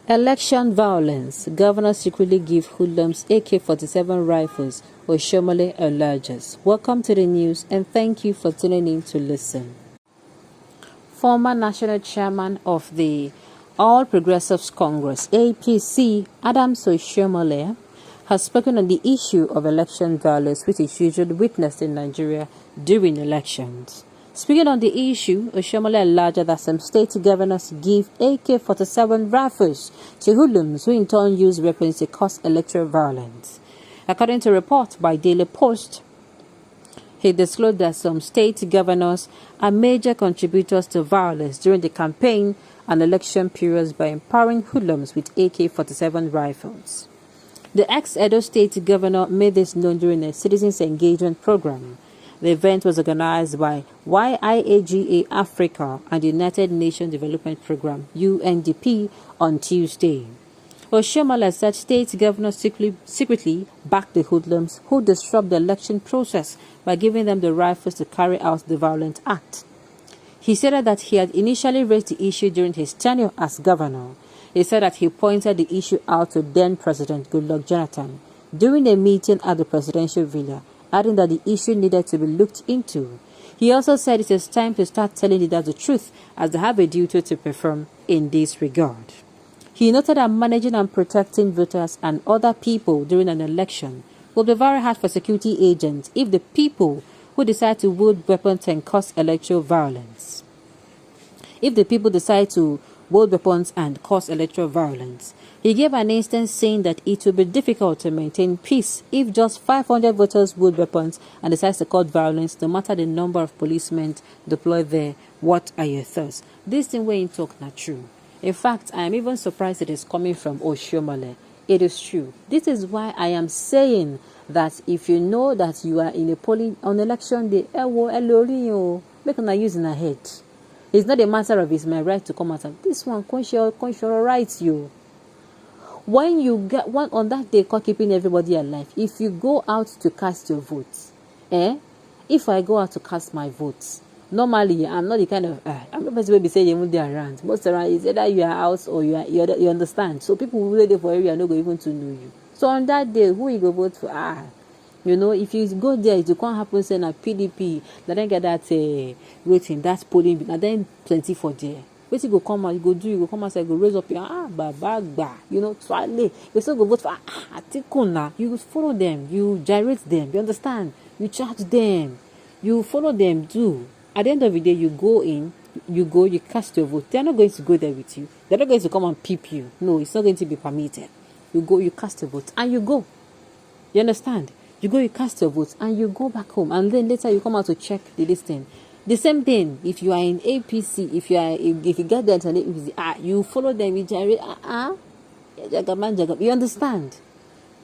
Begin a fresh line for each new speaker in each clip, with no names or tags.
Election violence. Governor secretly give hoodlums AK-47 rifles. Oshiomole alleges. Welcome to the news and thank you for tuning in to listen. Former national chairman of the All Progressives Congress (APC), Oshiomole, has spoken on the issue of election violence which is usually witnessed in Nigeria during elections. Speaking on the issue, Oshiomole alleged that some state governors give AK-47 rifles to hoodlums who in turn use weapons to cause electoral violence. According to reports by Daily Post, he disclosed that some state governors are major contributors to violence during the campaign and election periods by empowering hoodlums with AK-47 rifles. The ex-Edo State governor made this known during a citizens' engagement program. The event was organized by YIAGA Africa and the United Nations Development Programme (UNDP) on Tuesday. Oshiomole said state governors secretly backed the hoodlums who disrupt the election process by giving them the rifles to carry out the violent act. He said that he had initially raised the issue during his tenure as governor. He said that he pointed the issue out to then President Goodluck Jonathan during a meeting at the presidential villa, adding that the issue needed to be looked into. He also said it is time to start telling leaders the truth as they have a duty to perform in this regard. He noted that managing and protecting voters and other people during an election will be very hard for security agents if the people who decide to wield weapons and cause electoral violence. He gave an instance saying that it will be difficult to maintain peace if just 500 voters wield weapons and decide to cause violence, no matter the number of policemen deployed there. What are your thoughts? This thing we ain't talk not true. In fact, I am even surprised it is coming from Oshiomole. It is true. This is why I am saying that if you know that you are in a polling on election day, make una use in a head. It's not a matter of it's my right to come out of this one. Conscious rights you. When you get one on that day, called keeping everybody alive. If you go out to cast your votes, if I go out to cast my votes, normally I'm not the kind of I'm not supposed to be saying you won't be around. Most around is either you are out or you understand. So people who wait for you are not going even to know you. So on that day, who you go vote for? If you go there, it can't happen saying a PDP, they don't get that waiting, that polling, and then plenty for there. Wait, you go come out, you go come out, you go raise up your try. You still go vote for Tikuna. You follow them, you gyrate them, you understand? You charge them, you follow them too. At the end of the day, you go in, you cast your vote. They're not going to go there with you. They're not going to come and peep you. No, it's not going to be permitted. You go, you cast your vote, and you go. You understand? You go, you cast your votes, and you go back home, and then later you come out to check the listing. The same thing if you are in APC, if you get there and APC, you follow them, you generate, you understand?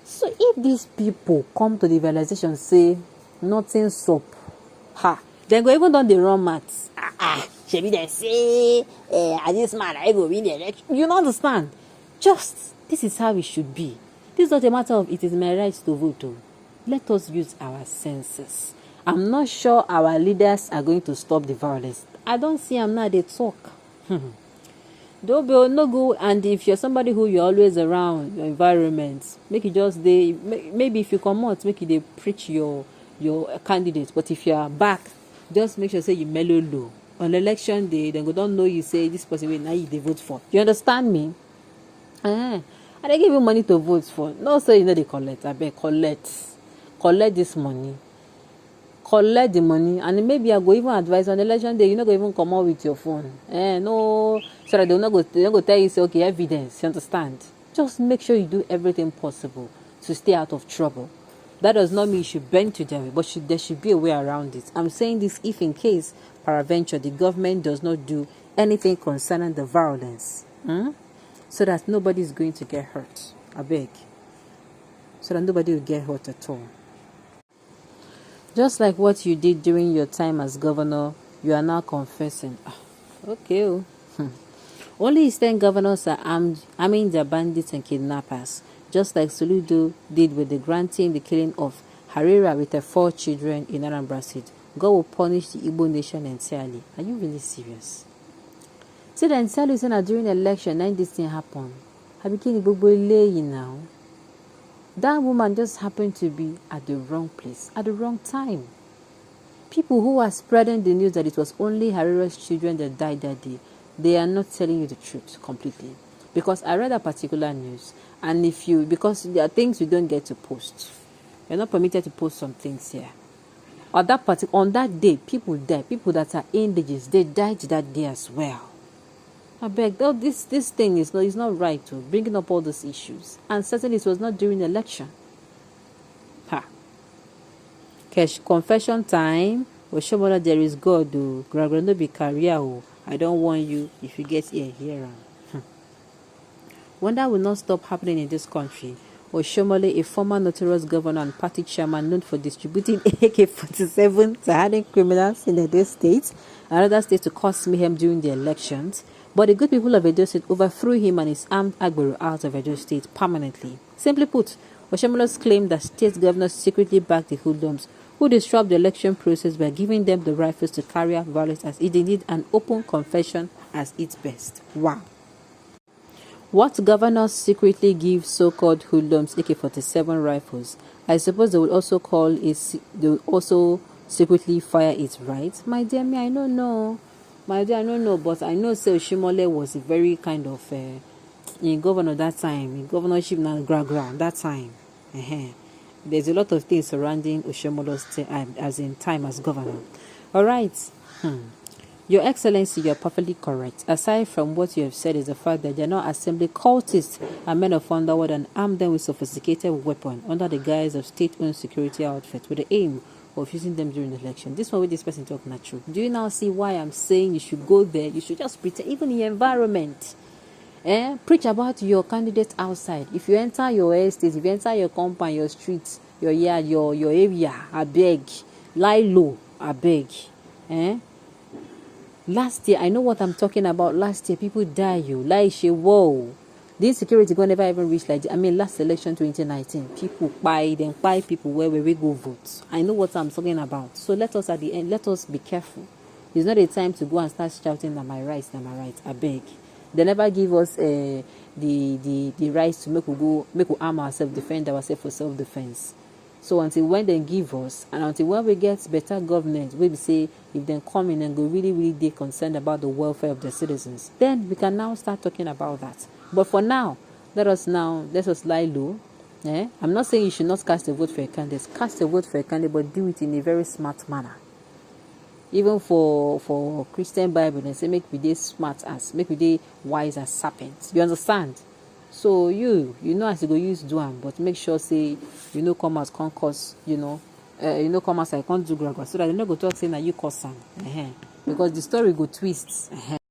So if these people come to the realization, say nothing soap, then go even done the wrong maths. Should they say, this man I go win the election? You don't understand? Just this is how it should be. This is not a matter of it is my right to vote. Let us use our senses. I'm not sure our leaders are going to stop the violence. I don't see them now, they talk. Don't be no go. And if you're somebody who you're always around your environment, make it just maybe if you come out, make it they preach your candidate. But if you are back, just make sure say you mellow low. On election day, then go don't know you say this person will now they vote for. You understand me? And they give you money to vote for. No, so they collect. I beg collect this money. Collect the money, and maybe I go even advise on election day. You're not going to even come out with your phone. No, sorry, they're not going to tell you say okay, evidence. You understand? Just make sure you do everything possible to stay out of trouble. That does not mean you should bend to them, but there should be a way around it. I'm saying this if in case, peradventure, the government does not do anything concerning the violence, so that nobody is going to get hurt. I beg. So that nobody will get hurt at all. Just like what you did during your time as governor, you are now confessing. Okay. Only Eastern governors are arming their bandits and kidnappers, just like Soludo did with the granting the killing of Harira with her 4 children in Anambra State. God will punish the Igbo nation entirely. Are you really serious? See, the entirely saying that during the election, then this thing happened. I begin to now. That woman just happened to be at the wrong place, at the wrong time. People who are spreading the news that it was only Harira's children that died that day, they are not telling you the truth completely. Because I read a particular news, and because there are things you don't get to post. You're not permitted to post some things here. On that day, people died. People that are indigenous, they died that day as well. I beg, this thing is not right to bringing up all those issues. And certainly it was not during the election. Confession time. Oshiomole, there is God. No be career. I don't want you. If you get here. Wonder will not stop happening in this country. Oshiomole, a former notorious governor and party chairman known for distributing AK-47 to hardened criminals in Edo State and other states to cause mayhem during the elections. But the good people of Edo State overthrew him and his armed agbero out of Edo State permanently. Simply put, Oshiomole's claim that state governors secretly backed the hoodlums who disrupt the election process by giving them the rifles to carry out violence as it did an open confession as its best. Wow. What governors secretly give so-called hoodlums AK-47 rifles? I suppose they will also they will also secretly fire it, right? My dear me, I don't know. My dear, I don't know, but I know Oshiomole was a very kind of in governor that time, in governorship now that time. There's a lot of things surrounding Oshiomole's as in time as governor. All right. Your Excellency, you are perfectly correct. Aside from what you have said is the fact that they are not assembly cultists and men of underworld and arm them with sophisticated weapons under the guise of state-owned security outfits with the aim of using them during the election. This one with this person talk not true. Do you now see why I'm saying you should go there? You should just pretend, even in your environment. Preach about your candidate outside. If you enter your estate, if you enter your compound, your street, your yard, your area, I beg. Lie low, I beg. Last year, I know what I'm talking about. Last year, people die. Whoa. The insecurity going never even reach like that. I mean, last election 2019, people buy people where we go vote. I know what I'm talking about. So let us at the end, let us be careful. It's not a time to go and start shouting that my rights, I beg. They never give us the rights to make we arm ourselves, defend ourselves for self-defense. So until when they give us, and until when we get better governance, we say if they come in and go really concerned about the welfare of the citizens, then we can now start talking about that. But for now, let us lie low. I'm not saying you should not cast a vote for a candidate. Cast a vote for a candidate, but do it in a very smart manner. Even for Christian Bible, they say make we dey smart as, make we dey wise as serpents. You understand? So you know as you go use do am, but make sure say come as concourse, come as I can't do gragua, so that they no go talk say na you cause am. Because the story go twist.